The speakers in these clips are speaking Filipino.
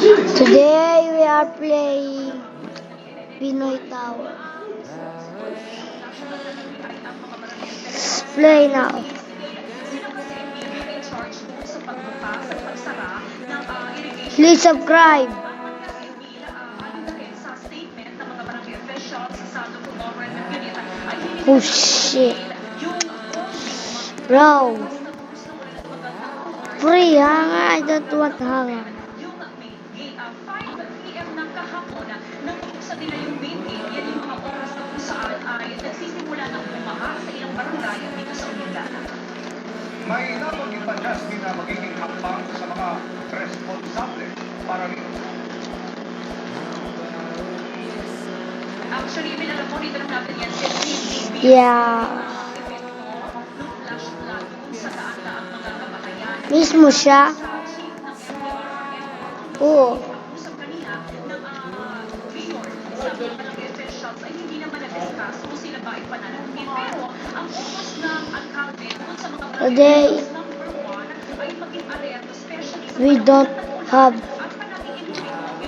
Today we are playing Pinoy Tower. Play now. Please subscribe. Oh shit. Bro. Free hang. I don't want hang. May nabanggit pa Jasmine na magiging hakbang sa mga responsable para rito. Actually, alam mo, dito lang natin yan. Yeah. Mismo siya. Oo. Today, we don't have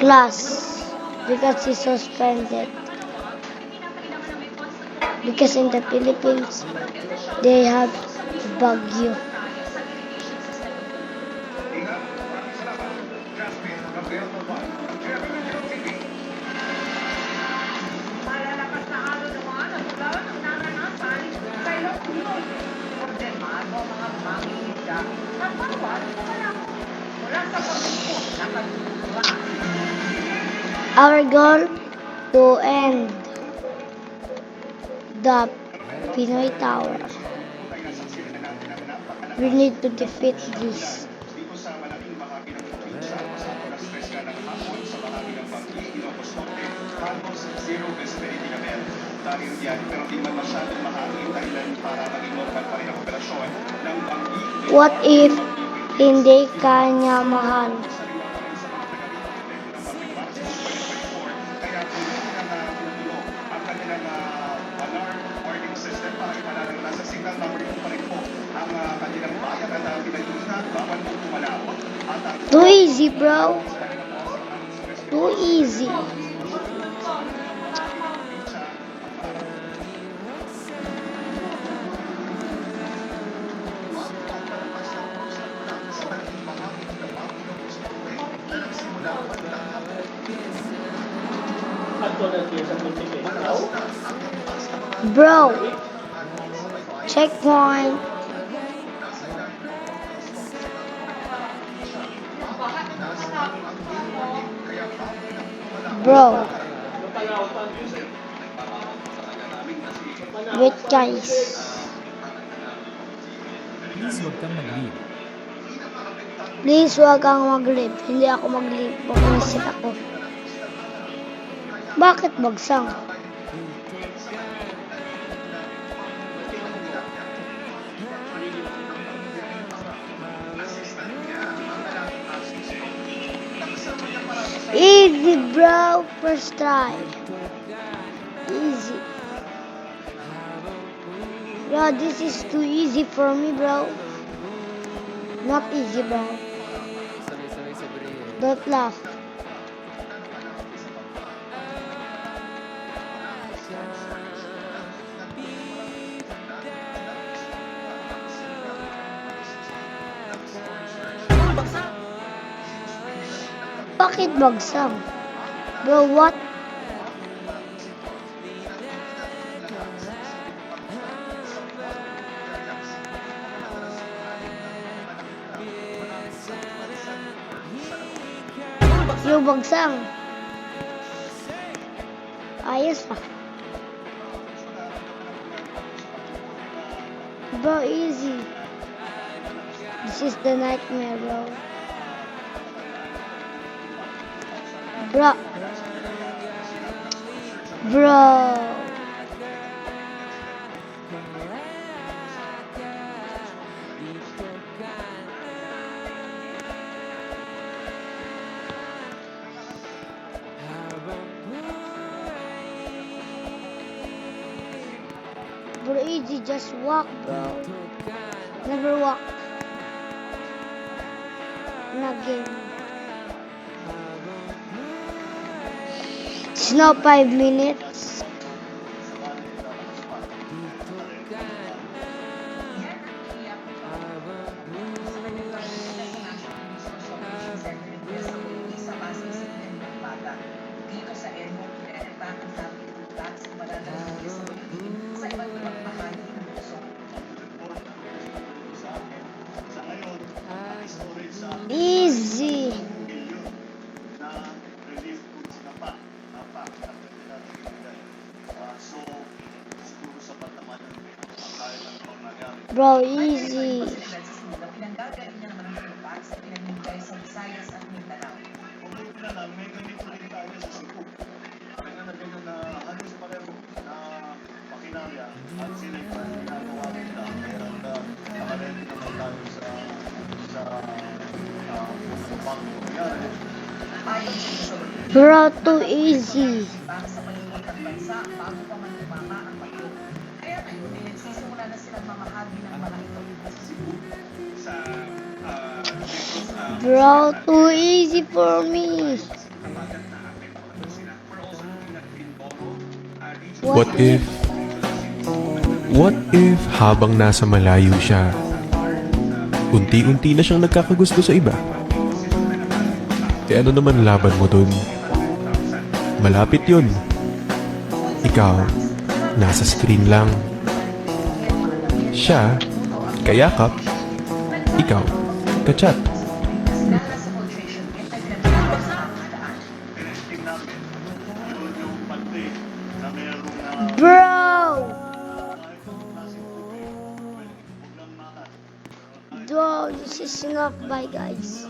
class because he's suspended. Because in the Philippines, they have Baguio. Our goal to end the Pinoy Tower. We need to defeat this. What if hindi kanya mahal? Too easy, bro. Too easy. Bro, checkpoint. Bro, wait guys. Please huwag kang mag-leave. Please huwag kang mag-leave. Hindi ako mag-leave. Bumisit ako. Bakit bagsang? Easy, bro. First try. Easy. Bro, this is too easy for me, bro. Not easy, bro. Don't laugh. Bakit bagsang? Bro, what? Yung bagsang. Ayos ah. Bro, easy. This is the nightmare, bro. Bro. Bro. Bro, easy, just walk, bro. Never walk in a game. It's now 5 minutes. Yan ang iyak ko. Sa kanyang National Resource Operations Center ng PSWD sa Pasig City ng Pampanga. Dito sa EDMO, pinarepake ang dami ng tax sa madadalang ng PSWD sa iba't ibang bahagi ng Luzon. Easy. Bro, easy. Sa Sinula, pinanggagaling niya naman ang tax na pinamimigay sa Visayas at Mindanao. May ganito rin tayo sa Cebu. Ganyan na halos pareho na makinarya at sila yung ginagawa nila. Meron na nakalento naman tayo sa bangko. Kaya Ayon sa PSWD, Bro, too easy. para sa palibot ng bansa bago pa man tumama ang bagyo. Kaya ngayon ay nagsisimula na silang mamahagi ng mga ito. Bro, too easy for me. What if habang nasa malayo siya, unti-unti na siyang nagkakagusto sa iba? E ano naman laban mo dun? Malapit yun. Ikaw, nasa screen lang. Siya, kayakap. Ikaw, kachat. Dahil sa filtration, ito ay pinagkakaroon sa pamahalaan. tingnan namin yung pati na merong Bro, klaseng tubig. Huwag lang makat. bro, this is enough. Bye, guys.